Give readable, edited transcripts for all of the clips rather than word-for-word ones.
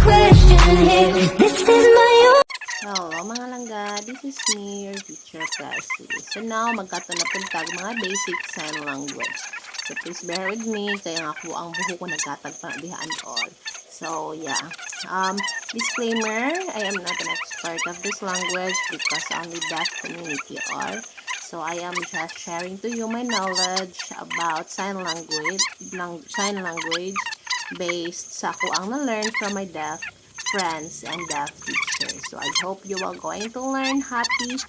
question here. This is my own. Hello mga langga, this is me, your teacher Classy. So now, magkato na puntag mga basic sign language. So please bear with me, kaya nga po ang buho ko nagkatag pa dihaan all. So yeah, disclaimer, I am not an expert of this language because only deaf community are. So I am just sharing to you my knowledge about sign language based sa ako ang na-learn from my deaf friends and deaf teachers. So I hope you are going to learn happy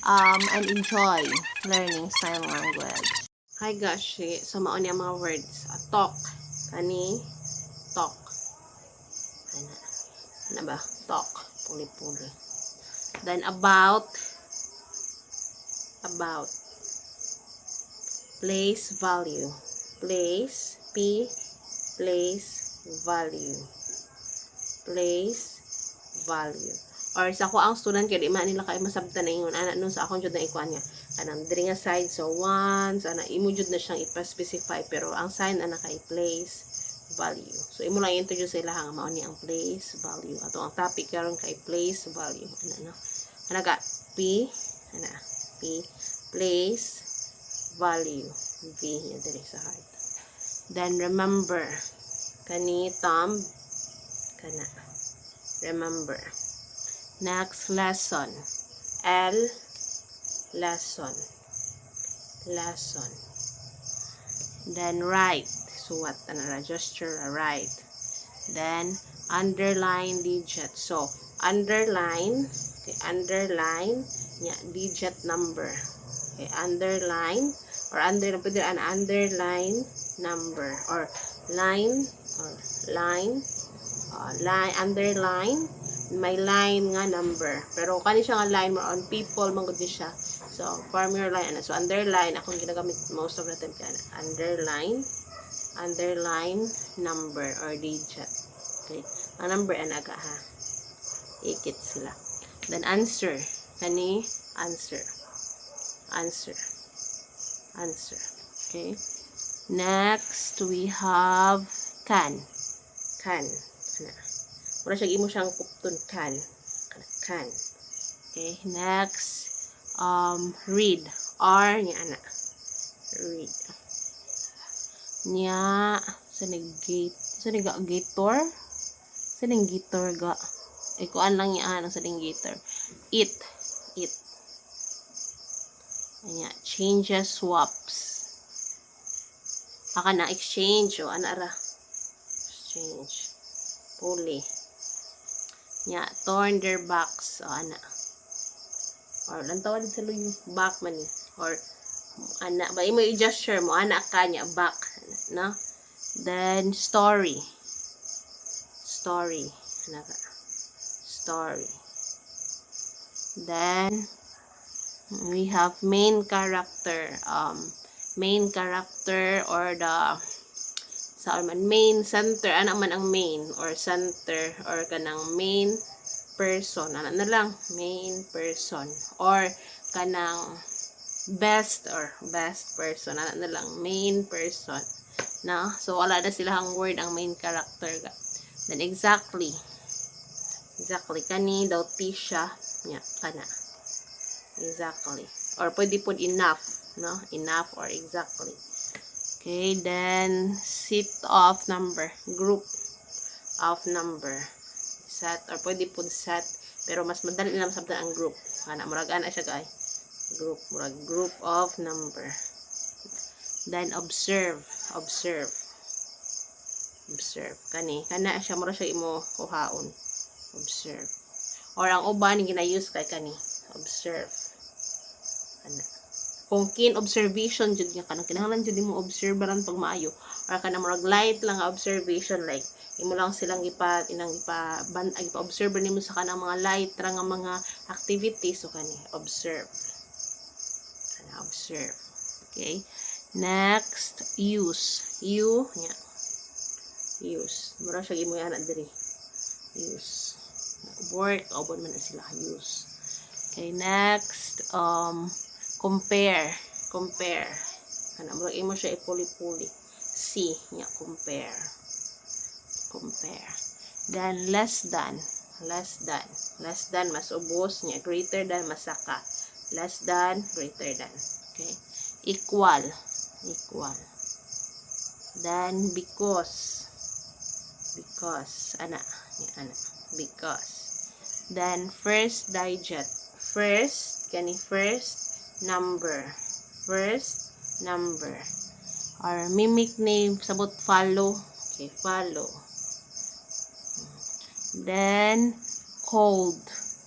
and enjoy learning sign language. Hi gashi, so maon yung mga words. Talk, kani, talk. Ano ba? Talk, puli-puli. Then about, place value. Place, place value. Place value. Or sa ako ang student kaya di man nila kay masabtan na ingon ana nun sa akong jud na ikuan niya kanang diri nga side so once ana imo jud na siyang ipa-specify pero ang sign ana kay place value. So imo lang introduce sa ilaha nga mao ni ang place value. Ato ang topic karon kay place value. Ana ka P place value V niya diri sa heart. Then remember kani thumb kana remember. Next lesson L lesson then write suwat ana gesture write then underline digit so underline okay, underline nya digit number okay, underline or pwede an underline number or line underline may line nga number pero kani siya nga line more on people man gud siya so formula line ana so underline akong ginagamit most of the time kana underline number or digit okay ang number ana ka ha ikit sila then answer kani answer okay next we have can wala siya imo siyang kupton can okay next read R nya ana read nya gator ga ikuan lang niya ano sa gator it nya changes swaps aka na exchange o ana ra exchange puli nya turn their backs o ana or lang tawad sa luyo back man ni or ana ba imo i-gesture mo ana ka nya back no then story ana ka story then we have main character or the sa main center ana man ang main or center or kanang main person ana na lang main person or kanang best person ana na lang main person na so wala na silang word ang main character ga then exactly kani daw tisha nya kana exactly or pwede pud enough no enough or exactly okay then set of number group of number set or pwede pud set pero mas madali lang sabda ang group kana murag ana siya guys group of number then observe kana siya mura siya imo kuhaon observe or ang uban gina-use kay kani observe kana kung kin observation jud nga kanang kinahanglan jud mo observeran pag maayo or kana murag light lang observation like imo lang silang ipa-observe nimo sa kanang mga light ra nga mga activities so kani observe okay next use mura siya imo ana diri use work obon man na sila use okay next compare kana murag imo siya ipuli-puli see nya compare Then less than, less than, less than mas ubos niya, greater than masaka, less than, greater than. Okay, equal, equal. Then because, ana, ana, because. Then first digit, first kani first number, or mimic name sabot follow. Okay, follow. Then cold,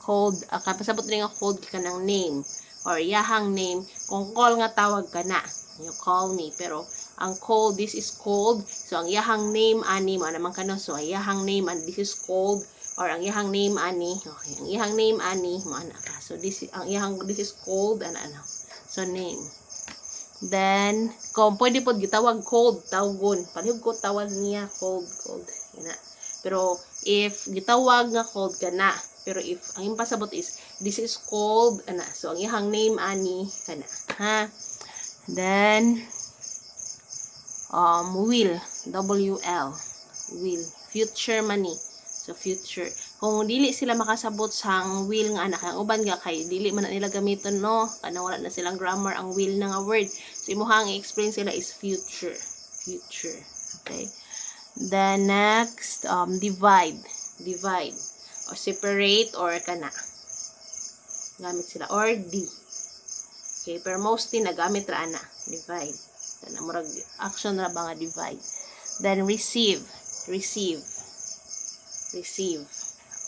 pasabot rin nga cold ka ng name or yahang name kung call nga tawag ka na, you call me, pero ang cold, this is cold, so ang yahang name ani mo naman kano, so ang yahang name and this is cold, or ang yahang name ani, okay, ang yahang name ani mo ana ka, so this is ang yahang, this is cold and ano, so name. Then kung pwede pod gitawag cold, tawgon palihog ko tawag niya cold, ina. Pero if gitawag nga cold kana, pero if ang pasabot is this is cold ana, so ang iyang name ani kana, ha. Then will, WL, will, future money, so future. Kung dili sila makasabot sang will nga anak, ang uban nga kay dili man na nila gamiton, no, kana wala na silang grammar ang will na nga word, so imuhang i-explain sila is future, okay. The next, divide, or separate, or kana gamit sila, or D. Okay, pero mostly nagamit ra ana divide, kana murag action ra ba nga divide. Then receive,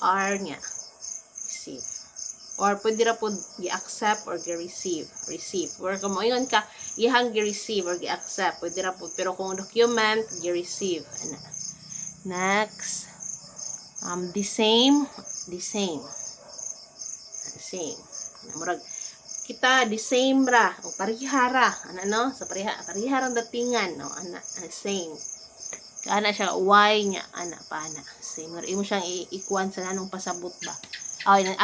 R nya, receive, or pwede ra pod gi-accept or gi-receive, or kung moingon ka ihang gi-receive or gi-accept, pwede ra pod, pero kung document gi-receive ana. Next, the same, murag kita the same ra o parihara ana, no, sa pariharang datingan, no, ana, same kana siya, y nya ana pa ana same, imo siyang ikuan sa nanong pasabot ba,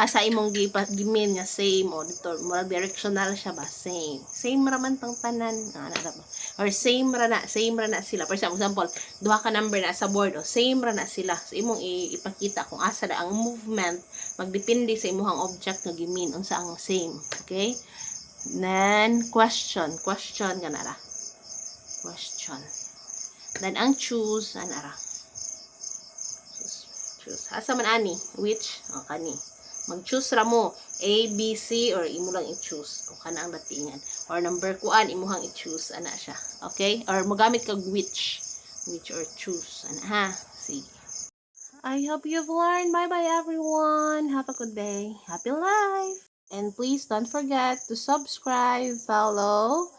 asa imong gimin nga same, o dito murag directional siya ba, same ra man tang tanan ana ra ba, or same ra na sila. For example, duha ka number na sa board, o same ra na sila, so imong ipakita kung asa na ang movement, magdepende sa imong object nga gimin unsa ang same, okay. Then question kana ra, question. Then ang choose ana ra, choose asa man ani, which, o kani mag-choose ra mo A, B, C, or imo lang i-choose o kana ang datingan, or number kuan imuhang i-choose ana siya, okay, or magamit kag which or choose ana, ha. See, I hope you've learned. Bye bye everyone, have a good day, happy life, and please don't forget to subscribe, follow,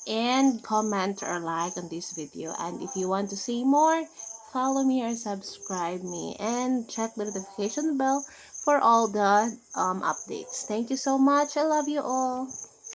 and comment or like on this video. And if you want to see more, follow me or subscribe me, and check the notification bell for all the updates. Thank you so much. I love you all.